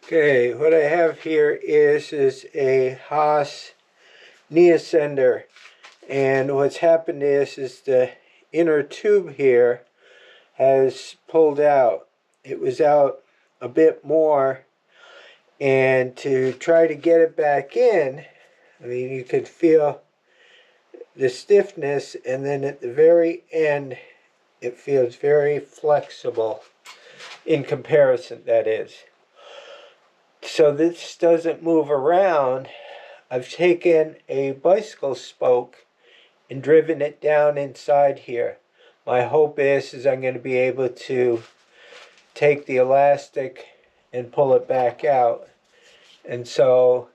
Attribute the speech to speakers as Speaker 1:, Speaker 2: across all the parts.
Speaker 1: Okay, what I have here is a Haas Knee Ascender, and what's happened is the inner tube here has pulled out. It was out a bit more, and to try to get it back in, I mean, you could feel the stiffness, and then at the very end it feels very flexible in comparison, that is. So this doesn't move around. I've taken a bicycle spoke and driven it down inside here. My hope is I'm going to be able to take the elastic and pull it back out. And so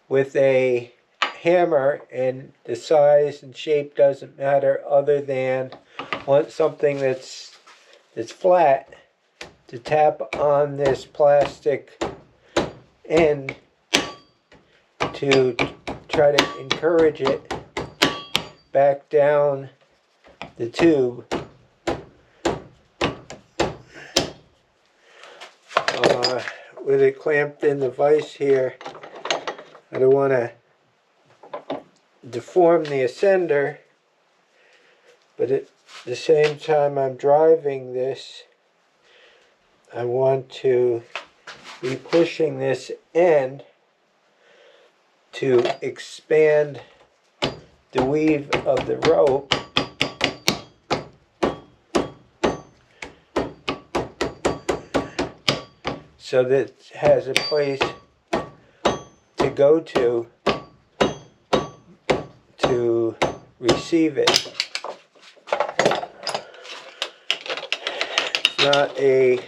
Speaker 1: with a hammer, and the size and shape doesn't matter other than want something that's flat, to tap on this plastic end to try to encourage it back down the tube. With it clamped in the vise here, I don't want to deform the ascender, but at the same time I'm driving this, I want to be pushing this end to expand the weave of the rope so that it has a place to go to receive it. It's not a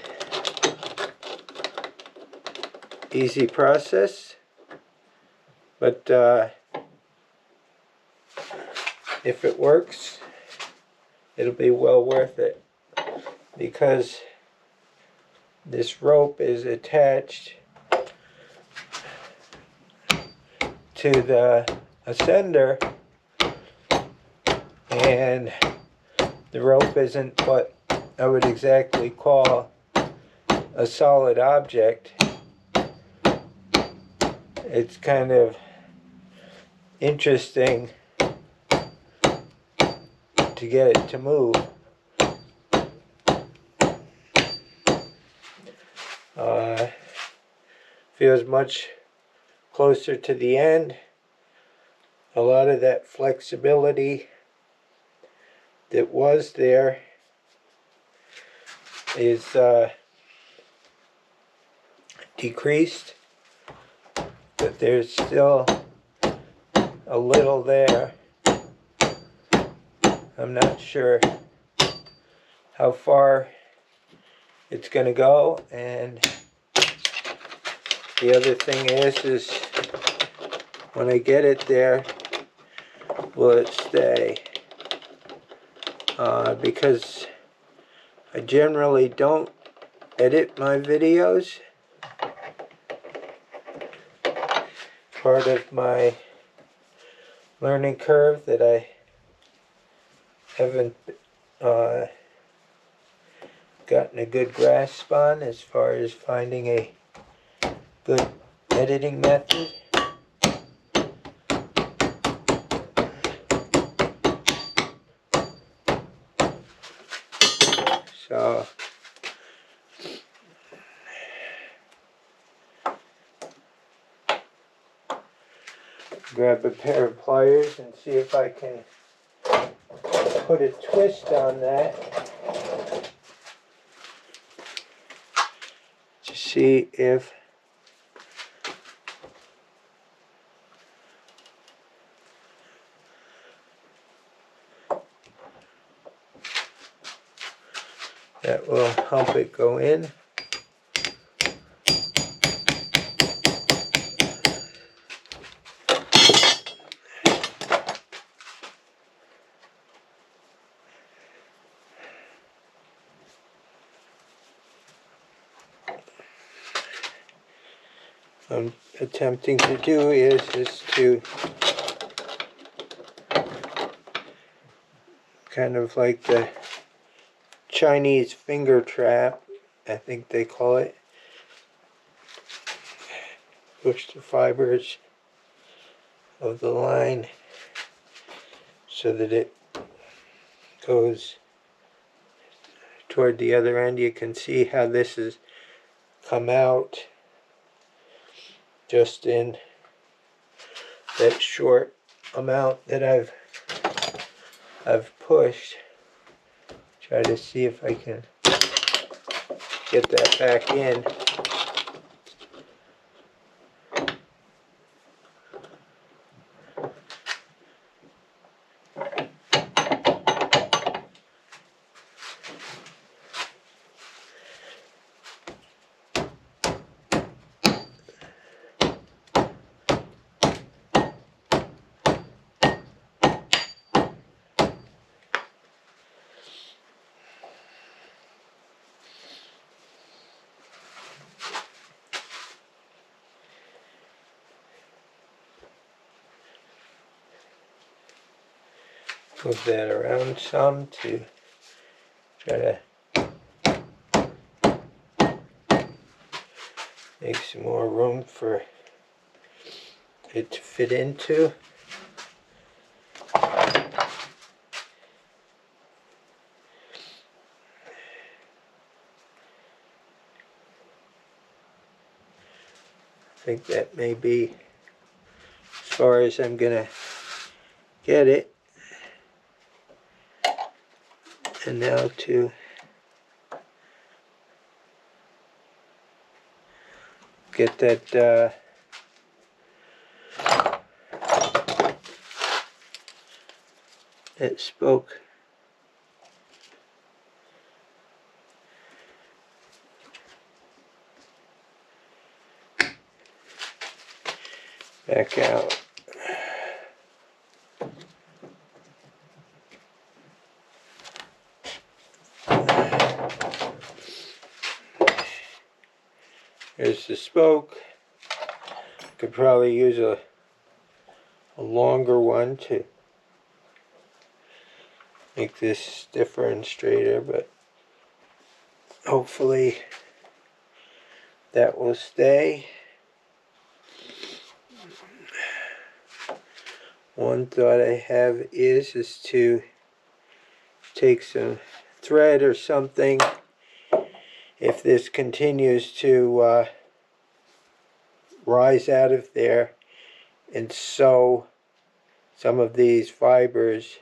Speaker 1: easy process, but if it works, it'll be well worth it, because this rope is attached to the ascender, and the rope isn't what I would exactly call a solid object. It's kind of interesting to get it to move. Feels much closer to the end. A lot of that flexibility that was there is decreased, but there's still a little there. I'm not sure how far it's going to go, and the other thing is when I get it there, will it stay? Because I generally don't edit my videos. Part of my learning curve that I haven't gotten a good grasp on as far as finding a good editing method. So grab a pair of pliers and see if I can put a twist on that to see if that will help it go in. I'm attempting to do is to kind of like the Chinese finger trap, I think they call it. push the fibers of the line so that it goes toward the other end. You can see how this has come out just in that short amount that I've pushed. Try to see if I can get that back in. Move that around some to try to make some more room for it to fit into. I think that may be as far as I'm gonna get it. And now to get that that spoke back out. There's the spoke. Could probably use a longer one to make this stiffer and straighter, but hopefully that will stay. One thought I have is to take some thread or something if this continues to rise out of there, and sew some of these fibers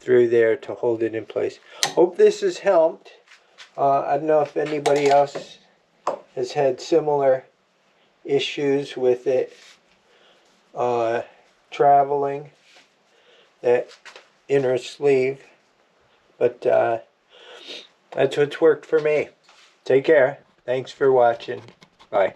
Speaker 1: through there to hold it in place. Hope this has helped. I don't know if anybody else has had similar issues with it traveling, that inner sleeve, but that's what's worked for me. Take care. Thanks for watching. Bye.